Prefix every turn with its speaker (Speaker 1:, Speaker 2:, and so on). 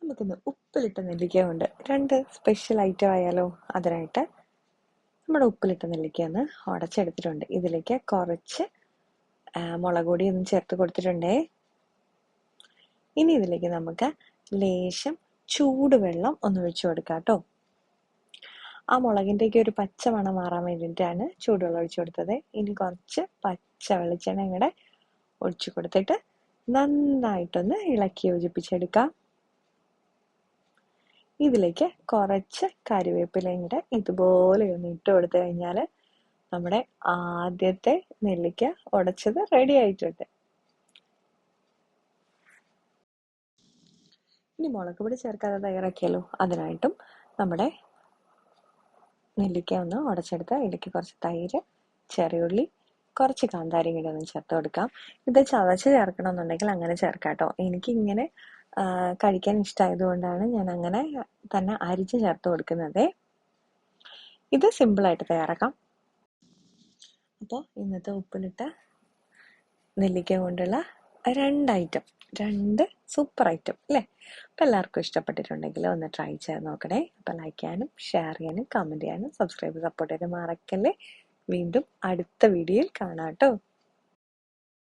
Speaker 1: നമുക്കിന്ന് ഉപ്പിലിട്ട നെല്ലിക്ക കൊണ്ട് രണ്ട് സ്പെഷ്യൽ ഐറ്റം ആയാലോ. അതിനായിട്ട് നമ്മുടെ ഉപ്പിലിട്ട നെല്ലിക്ക ഒന്ന് ഉടച്ചെടുത്തിട്ടുണ്ട്. ഇതിലേക്ക് കുറച്ച് മുളക് പൊടി ഒന്ന് ചേർത്ത് കൊടുത്തിട്ടുണ്ടേ. ഇനി ഇതിലേക്ക് നമുക്ക് ലേശം ചൂടുവെള്ളം ഒന്ന് ഒഴിച്ചു കൊടുക്കാം കേട്ടോ. ആ മുളകിൻ്റെയൊക്കെ ഒരു പച്ച മണം മാറാൻ വേണ്ടിയിട്ടാണ് ചൂടുവെള്ളം ഒഴിച്ചു കൊടുത്തത്. ഇനി കുറച്ച് പച്ച വെളിച്ചെണ്ണ കൂടെ ഒഴിച്ചു കൊടുത്തിട്ട് നന്നായിട്ടൊന്ന് ഇളക്കി യോജിപ്പിച്ചെടുക്കാം. ഇതിലേക്ക് കുറച്ച് കറിവേപ്പിലയും കൂടെ ഇതുപോലെ ഒന്ന് ഇട്ട് കൊടുത്തു കഴിഞ്ഞാൽ നമ്മുടെ ആദ്യത്തെ നെല്ലിക്ക ഉടച്ചത് റെഡി ആയിട്ടുണ്ട്. ഇനി മുളക് പൊടി ചേർക്കാതെ തയ്യാറാക്കിയാലോ. അതിനായിട്ടും നമ്മുടെ നെല്ലിക്ക ഒന്ന് ഉടച്ചെടുത്ത് ഇതിലേക്ക് കുറച്ച് തൈര്, ചെറിയുള്ളി, കുറച്ച് കാന്താരിയും കൂടെ ഒന്ന് ചേർത്ത് കൊടുക്കാം. ഇത് ചതച്ച് ചേർക്കണമെന്നുണ്ടെങ്കിൽ അങ്ങനെ ചേർക്കാം കേട്ടോ. എനിക്കിങ്ങനെ കഴിക്കാൻ ഇഷ്ടമായതുകൊണ്ടാണ് ഞാൻ അങ്ങനെ തന്നെ അരിച്ച് ചേർത്ത് കൊടുക്കുന്നത്. ഇത് സിമ്പിളായിട്ട് തയ്യാറാക്കാം. അപ്പോൾ ഇന്നത്തെ ഉപ്പിലിട്ട നെല്ലിക്ക കൊണ്ടുള്ള രണ്ട് സൂപ്പർ ഐറ്റം അല്ലേ. അപ്പം എല്ലാവർക്കും ഇഷ്ടപ്പെട്ടിട്ടുണ്ടെങ്കിൽ ഒന്ന് ട്രൈ ചെയ്ത് നോക്കണേ. അപ്പം ലൈക്ക് ചെയ്യാനും ഷെയർ ചെയ്യാനും കമൻറ്റ് ചെയ്യാനും സബ്സ്ക്രൈബ് സപ്പോർട്ട് ചെയ്യാനും മറക്കല്ലേ. വീണ്ടും അടുത്ത വീഡിയോയിൽ കാണാം കേട്ടോ.